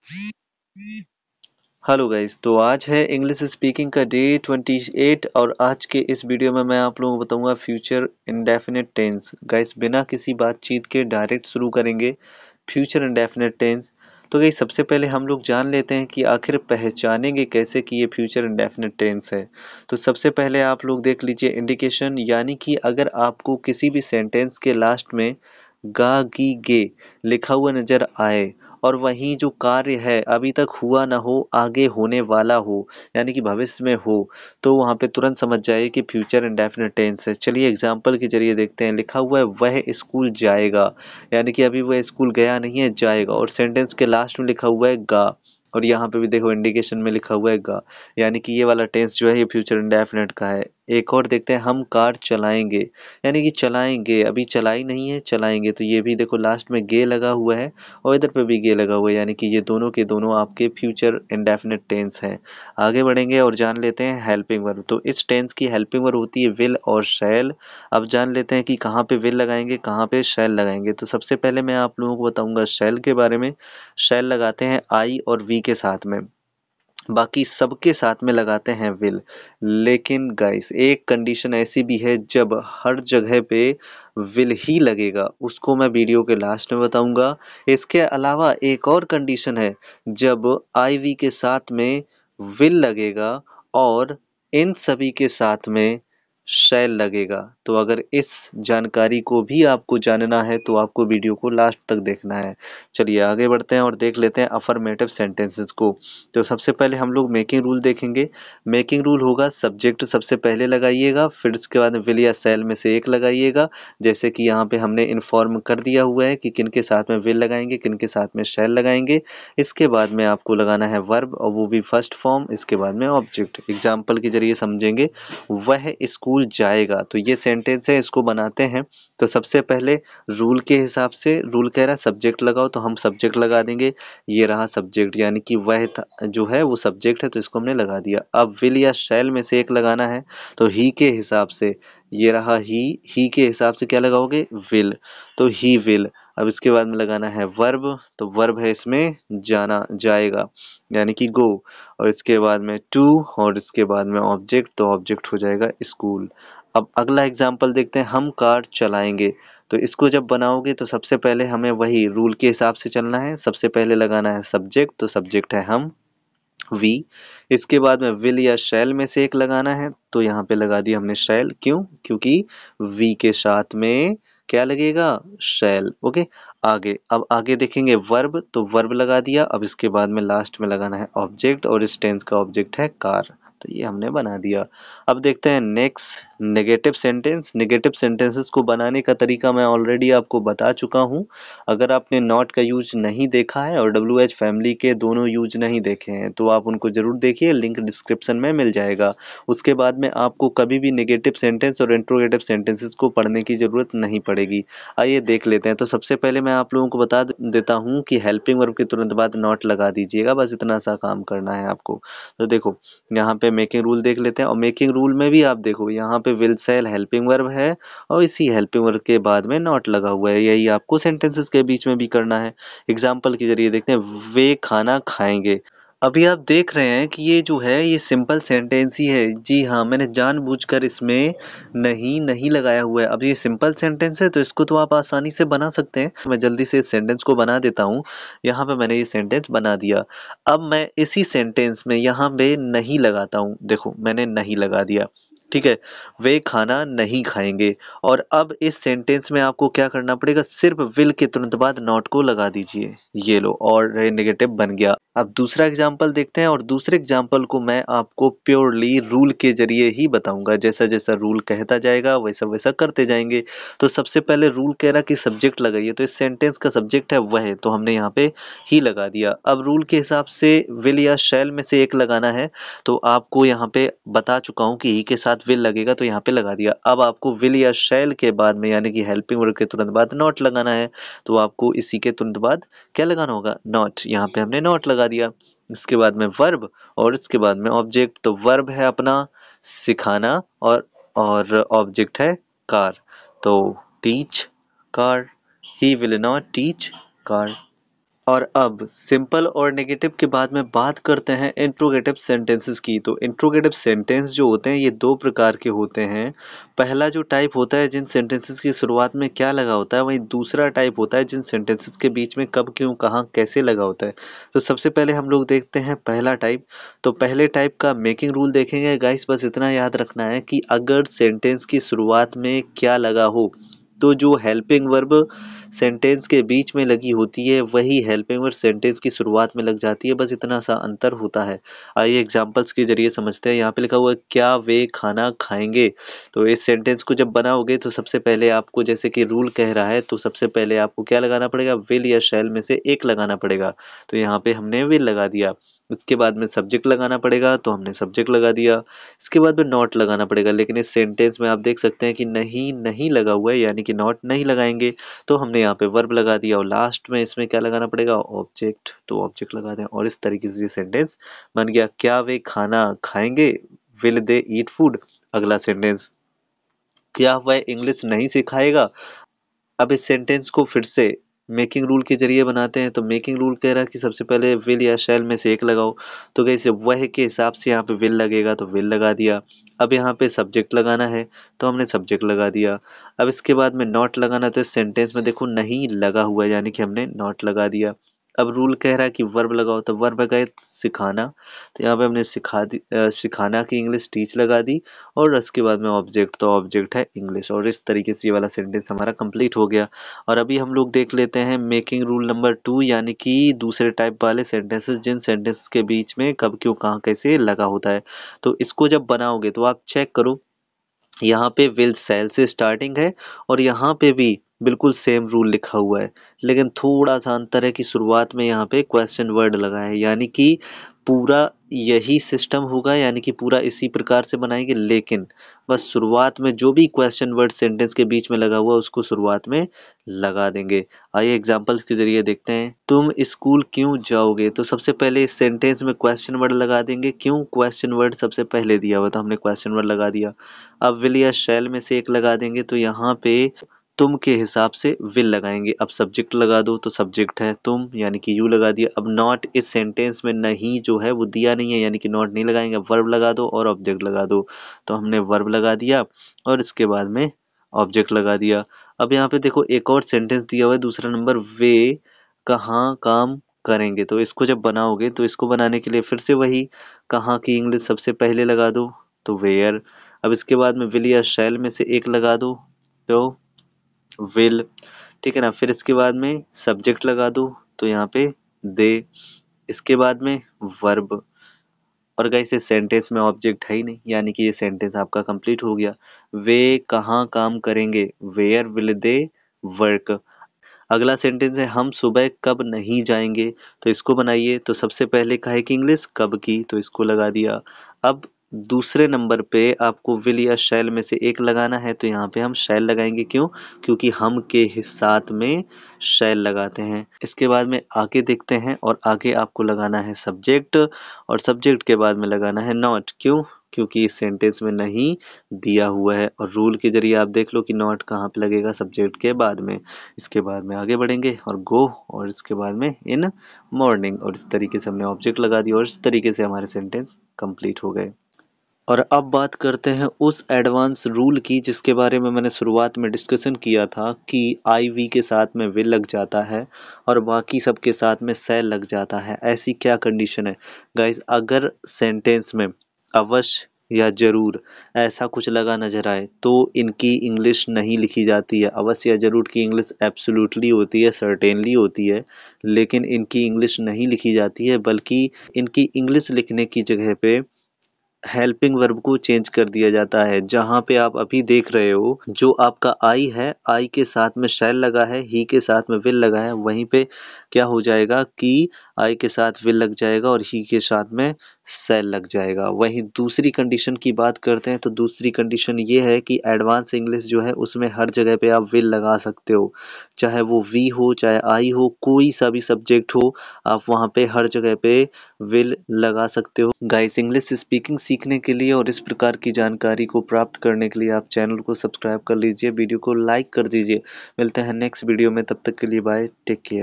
Hello guys, तो आज है इंग्लिश स्पीकिंग का डे 28 और आज के इस वीडियो में मैं आप लोगों को बताऊंगा फ्यूचर इंडेफिनिट टेंस। गाइस, बिना किसी बातचीत के डायरेक्ट शुरू करेंगे फ्यूचर इंडेफिनिट टेंस। तो गाइस, सबसे पहले हम लोग जान लेते हैं कि आखिर पहचानेंगे कैसे कि ये फ्यूचर इंडेफिनिट टेंस है। तो सबसे पहले आप लोग देख लीजिए इंडिकेशन, यानी कि अगर आपको किसी भी सेंटेंस के लास्ट में गा गी गे लिखा हुआ नजर आए और वहीं जो कार्य है अभी तक हुआ ना हो, आगे होने वाला हो, यानी कि भविष्य में हो, तो वहां पे तुरंत समझ जाइए कि फ्यूचर इंडेफिनिट टेंस है। चलिए एग्जांपल के जरिए देखते हैं। लिखा हुआ है वह स्कूल जाएगा, यानी कि अभी वह स्कूल गया नहीं है, जाएगा। और सेंटेंस के लास्ट में लिखा हुआ है गा, और यहाँ पे भी देखो इंडिकेशन में लिखा हुआ है गा, यानी कि ये वाला टेंस जो है ये फ्यूचर इंडेफिनिट का है। एक और देखते हैं, हम कार चलाएंगे, यानी कि चलाएंगे, अभी चलाई नहीं है, चलाएंगे। तो ये भी देखो लास्ट में गे लगा हुआ है और इधर पे भी गे लगा हुआ है, यानी कि ये दोनों के दोनों आपके फ्यूचर इंडेफिनिट टेंस हैं। आगे बढ़ेंगे और जान लेते हैं हेल्पिंग वर्ब। तो इस टेंस की हेल्पिंग वर्ब होती है विल और शैल। अब जान लेते हैं कि कहाँ पे विल लगाएंगे, कहाँ पे शैल लगाएंगे। तो सबसे पहले मैं आप लोगों को बताऊंगा शैल के बारे में। शैल लगाते हैं आई और वी के साथ में, बाकी सबके साथ में लगाते हैं विल। लेकिन गाइस, एक कंडीशन ऐसी भी है जब हर जगह पे विल ही लगेगा, उसको मैं वीडियो के लास्ट में बताऊंगा। इसके अलावा एक और कंडीशन है, जब आई वी के साथ में विल लगेगा और इन सभी के साथ में शैल लगेगा। तो अगर इस जानकारी को भी आपको जानना है तो आपको वीडियो को लास्ट तक देखना है। चलिए आगे बढ़ते हैं और देख लेते हैं अफर्मेटिव सेंटेंसेस को। तो सबसे पहले हम लोग मेकिंग रूल देखेंगे। मेकिंग रूल होगा सब्जेक्ट सबसे पहले लगाइएगा, फिर इसके बाद विल या शैल में से एक लगाइएगा। जैसे कि यहाँ पे हमने इन्फॉर्म कर दिया हुआ है कि किन के साथ में विल लगाएंगे, किन के साथ में शैल लगाएंगे। इसके बाद में आपको लगाना है वर्ब, और वो भी फर्स्ट फॉर्म, इसके बाद में ऑब्जेक्ट। एग्जाम्पल के जरिए समझेंगे। वह स्कूल जाएगा, तो ये सेंटेंस है, इसको बनाते हैं। तो सबसे पहले रूल के हिसाब से, रूल कह रहा है सब्जेक्ट लगाओ, तो हम सब्जेक्ट लगा देंगे। ये रहा सब्जेक्ट, यानी कि वह जो है वो सब्जेक्ट है, तो इसको हमने लगा दिया। अब विल या शैल में से एक लगाना है, तो ही के हिसाब से ये रहा ही के हिसाब से क्या लगाओगे, विल, तो ही विल। अब इसके बाद में लगाना है वर्ब, तो वर्ब है इसमें जाना, जाएगा, यानी कि गो। और इसके बाद में टू, और इसके बाद में ऑब्जेक्ट, तो ऑब्जेक्ट हो जाएगा स्कूल। अब अगला एग्जाम्पल देखते हैं, हम कार चलाएंगे। तो इसको जब बनाओगे तो सबसे पहले हमें वही रूल के हिसाब से चलना है। सबसे पहले लगाना है सब्जेक्ट, तो सब्जेक्ट है हम, वी। इसके बाद में विल या शैल में से एक लगाना है, तो यहाँ पे लगा दिया हमने शैल। क्यों? क्योंकि वी के साथ में क्या लगेगा, शैल। ओके। आगे, अब आगे देखेंगे वर्ब, तो वर्ब लगा दिया। अब इसके बाद में लास्ट में लगाना है ऑब्जेक्ट, और इस टेंस का ऑब्जेक्ट है कार, तो ये हमने बना दिया। अब देखते हैं next, negative sentence. Negative sentences को बनाने का तरीका मैं ऑलरेडी आपको बता चुका हूँ। अगर आपने नॉट का यूज नहीं देखा है और डब्ल्यू एच फैमिली के दोनों यूज नहीं देखे हैं तो आप उनको जरूर देखिए, लिंक डिस्क्रिप्शन में मिल जाएगा। उसके बाद में आपको कभी भी नेगेटिव सेंटेंस और इंट्रोगेटिव सेंटेंसेस को पढ़ने की जरूरत नहीं पड़ेगी। आइए देख लेते हैं। तो सबसे पहले मैं आप लोगों को बता देता हूँ कि हेल्पिंग वर्ब के तुरंत बाद नॉट लगा दीजिएगा, बस इतना सा काम करना है आपको। तो देखो यहाँ पे मेकिंग रूल देख लेते हैं, और मेकिंग रूल में भी आप देखो यहाँ पे विल सेल हेल्पिंग वर्ब है, और इसी हेल्पिंग वर्ब के बाद में नॉट लगा हुआ है। यही आपको सेंटेंसेस के बीच में भी करना है। एग्जाम्पल के जरिए देखते हैं, वे खाना खाएंगे। अभी आप देख रहे हैं कि ये जो है ये सिंपल सेंटेंस ही है। जी हाँ, मैंने जानबूझकर इसमें नहीं नहीं लगाया हुआ है। अब ये सिंपल सेंटेंस है तो इसको तो आप आसानी से बना सकते हैं। मैं जल्दी से इस सेंटेंस को बना देता हूँ। यहाँ पे मैंने ये सेंटेंस बना दिया। अब मैं इसी सेंटेंस में यहाँ पे नहीं लगाता हूँ। देखो मैंने नहीं लगा दिया, ठीक है। वे खाना नहीं खाएंगे। और अब इस सेंटेंस में आपको क्या करना पड़ेगा, सिर्फ विल के तुरंत बाद नॉट को लगा दीजिए। ये लो, और नेगेटिव बन गया। अब दूसरा एग्जाम्पल देखते हैं, और दूसरे एग्जाम्पल को मैं आपको प्योरली रूल के जरिए ही बताऊंगा। जैसा जैसा रूल कहता जाएगा वैसा वैसा करते जाएंगे। तो सबसे पहले रूल कह रहा कि सब्जेक्ट लगाइए, तो इस सेंटेंस का सब्जेक्ट है वह, तो हमने यहाँ पे ही लगा दिया। अब रूल के हिसाब से विल या शैल में से एक लगाना है, तो आपको यहाँ पे बता चुका हूँ कि ही के साथ विल लगेगा, तो यहाँ पे लगा दिया। अब आपको विल या शैल के बाद में यानी कि हेल्पिंग वर्ब के तुरंत बाद नॉट लगाना है, तो आपको इसी के तुरंत बाद क्या लगाना होगा, नॉट। यहाँ पे हमने नॉट लगा दिया। इसके बाद में वर्ब, और इसके बाद में ऑब्जेक्ट। तो वर्ब है अपना सिखाना, और ऑब्जेक्ट है कार, तो teach car. He will not teach car. और अब सिंपल और नेगेटिव के बाद में बात करते हैं इंट्रोगेटिव सेंटेंसेस की। तो इंट्रोगेटिव सेंटेंस जो होते हैं ये दो प्रकार के होते हैं। पहला जो टाइप होता है जिन सेंटेंसेस की शुरुआत में क्या लगा होता है, वहीं दूसरा टाइप होता है जिन सेंटेंसेस के बीच में कब, क्यों, कहाँ, कैसे लगा होता है। तो सबसे पहले हम लोग देखते हैं पहला टाइप। तो पहले टाइप का मेकिंग रूल देखेंगे गाइस। बस इतना याद रखना है कि अगर सेंटेंस की शुरुआत में क्या लगा हो तो जो हेल्पिंग वर्ब सेंटेंस के बीच में लगी होती है वही हेल्पिंग वर्ब सेंटेंस की शुरुआत में लग जाती है। बस इतना सा अंतर होता है। आइए एग्जांपल्स के जरिए समझते हैं। यहाँ पे लिखा हुआ है क्या वे खाना खाएंगे। तो इस सेंटेंस को जब बनाओगे तो सबसे पहले आपको, जैसे कि रूल कह रहा है, तो सबसे पहले आपको क्या लगाना पड़ेगा, विल या शैल में से एक लगाना पड़ेगा। तो यहाँ पे हमने विल लगा दिया। इसके बाद में सब्जेक्ट लगाना पड़ेगा तो हमने सब्जेक्ट लगा दिया। इसके बाद में नॉट लगाना पड़ेगा, लेकिन इस सेंटेंस में आप देख सकते हैं कि नहीं नहीं लगा हुआ है, यानी कि नॉट नहीं लगाएंगे। तो हमने यहाँ पे वर्ब लगा दिया और लास्ट में इसमें क्या लगाना पड़ेगा, ऑब्जेक्ट। तो ऑब्जेक्ट लगा दें और इस तरीके से ये सेंटेंस बन गया। क्या वे खाना खाएंगे, विल दे ईट फूड। अगला सेंटेंस, क्या वह इंग्लिश नहीं सिखाएगा। अब इस सेंटेंस को फिर से मेकिंग रूल के जरिए बनाते हैं। तो मेकिंग रूल कह रहा है कि सबसे पहले विल या शैल में से एक लगाओ। तो कैसे, वह के हिसाब से यहाँ पे विल लगेगा तो विल लगा दिया। अब यहाँ पे सब्जेक्ट लगाना है तो हमने सब्जेक्ट लगा दिया। अब इसके बाद में नॉट लगाना, तो इस सेंटेंस में देखो नहीं लगा हुआ है, यानी कि हमने नॉट लगा दिया। अब रूल कह रहा है कि वर्ब लगाओ, तो वर्ब है सिखाना। तो यहाँ पे हमने सिखाना की इंग्लिश टीच लगा दी और उसके बाद में ऑब्जेक्ट, तो ऑब्जेक्ट है इंग्लिश। और इस तरीके से ये वाला सेंटेंस हमारा कंप्लीट हो गया। और अभी हम लोग देख लेते हैं मेकिंग रूल नंबर 2, यानी कि दूसरे टाइप वाले सेंटेंसेस जिन सेंटेंसेस के बीच में कब, क्यों, कहाँ, कैसे लगा होता है। तो इसको जब बनाओगे तो आप चेक करो, यहाँ पे विल सेल से स्टार्टिंग है और यहाँ पे भी बिल्कुल सेम रूल लिखा हुआ है, लेकिन थोड़ा सा अंतर है कि शुरुआत में यहाँ पे क्वेश्चन वर्ड लगा है, यानी कि पूरा यही सिस्टम होगा, यानी कि पूरा इसी प्रकार से बनाएंगे, लेकिन बस शुरुआत में जो भी क्वेश्चन वर्ड सेंटेंस के बीच में लगा हुआ उसको शुरुआत में लगा देंगे। आइए एग्जांपल्स के जरिए देखते हैं। तुम स्कूल क्यों जाओगे। तो सबसे पहले इस सेंटेंस में क्वेश्चन वर्ड लगा देंगे। क्यों, क्वेश्चन वर्ड सबसे पहले दिया हुआ था, हमने क्वेश्चन वर्ड लगा दिया। अब विल या शैल में से एक लगा देंगे, तो यहाँ पे तुम के हिसाब से विल लगाएंगे। अब सब्जेक्ट लगा दो, तो सब्जेक्ट है तुम, यानी कि यू लगा दिया। अब नॉट इस सेंटेंस में नहीं जो है वो दिया नहीं है, यानी कि नॉट नहीं लगाएंगे। वर्ब लगा दो और ऑब्जेक्ट लगा दो, तो हमने वर्ब लगा दिया और इसके बाद में ऑब्जेक्ट लगा दिया। अब यहाँ पे देखो एक और सेंटेंस दिया हुआ है, दूसरा नंबर, वे कहाँ काम करेंगे। तो इसको जब बनाओगे तो इसको बनाने के लिए फिर से वही कहाँ की इंग्लिश सबसे पहले लगा दो, तो वेयर। अब इसके बाद में विल या शैल में से एक लगा दो, तो विल, ठीक है ना। फिर इसके बाद में सब्जेक्ट लगा दो, तो यहाँ पे दे। इसके बाद में वर्ब। और गाइस इस सेंटेंस में ऑब्जेक्ट है ही नहीं, यानी कि ये सेंटेंस आपका कंप्लीट हो गया। वे कहाँ काम करेंगे, वेयर विल दे वर्क। अगला सेंटेंस है हम सुबह कब नहीं जाएंगे। तो इसको बनाइए। तो सबसे पहले का है कि इंग्लिश कब की, तो इसको लगा दिया। अब दूसरे नंबर पे आपको विल या शैल में से एक लगाना है, तो यहाँ पे हम शैल लगाएंगे। क्यों, क्योंकि हम के साथ में शैल लगाते हैं। इसके बाद में आगे देखते हैं और आगे आपको लगाना है सब्जेक्ट और सब्जेक्ट के बाद में लगाना है नॉट। क्यों, क्योंकि इस सेंटेंस में नहीं दिया हुआ है। और रूल के जरिए आप देख लो कि नॉट कहाँ पे लगेगा, सब्जेक्ट के बाद में। इसके बाद में आगे बढ़ेंगे और गो, और इसके बाद में इन मॉर्निंग, और इस तरीके से हमने ऑब्जेक्ट लगा दिया और इस तरीके से हमारे सेंटेंस कंप्लीट हो गए। और अब बात करते हैं उस एडवांस रूल की जिसके बारे में मैंने शुरुआत में डिस्कशन किया था कि आई वी के साथ में विल लग जाता है और बाकी सब के साथ में सेल लग जाता है। ऐसी क्या कंडीशन है गाइस, अगर सेंटेंस में अवश्य या जरूर ऐसा कुछ लगा नजर आए तो इनकी इंग्लिश नहीं लिखी जाती है। अवश्य या जरूर की इंग्लिश एब्सोल्युटली होती है, सर्टेनली होती है, लेकिन इनकी इंग्लिश नहीं लिखी जाती है, बल्कि इनकी इंग्लिश लिखने की जगह पे हेल्पिंग वर्ब को चेंज कर दिया जाता है। जहां पे आप अभी देख रहे हो जो आपका आई है, आई के साथ में शैल लगा है, ही के साथ में विल लगा है, वहीं पे क्या हो जाएगा कि आई के साथ विल लग जाएगा और ही के साथ में शैल लग जाएगा। वहीं दूसरी कंडीशन की बात करते हैं तो दूसरी कंडीशन ये है कि एडवांस इंग्लिश जो है उसमें हर जगह पे आप विल लगा सकते हो, चाहे वो वी हो चाहे आई हो, कोई सा भी सब्जेक्ट हो, आप वहां पे हर जगह पे विल लगा सकते हो। गाइस इंग्लिश स्पीकिंग सीखने के लिए और इस प्रकार की जानकारी को प्राप्त करने के लिए आप चैनल को सब्सक्राइब कर लीजिए, वीडियो को लाइक कर दीजिए। मिलते हैं नेक्स्ट वीडियो में, तब तक के लिए बाय, टेक केयर।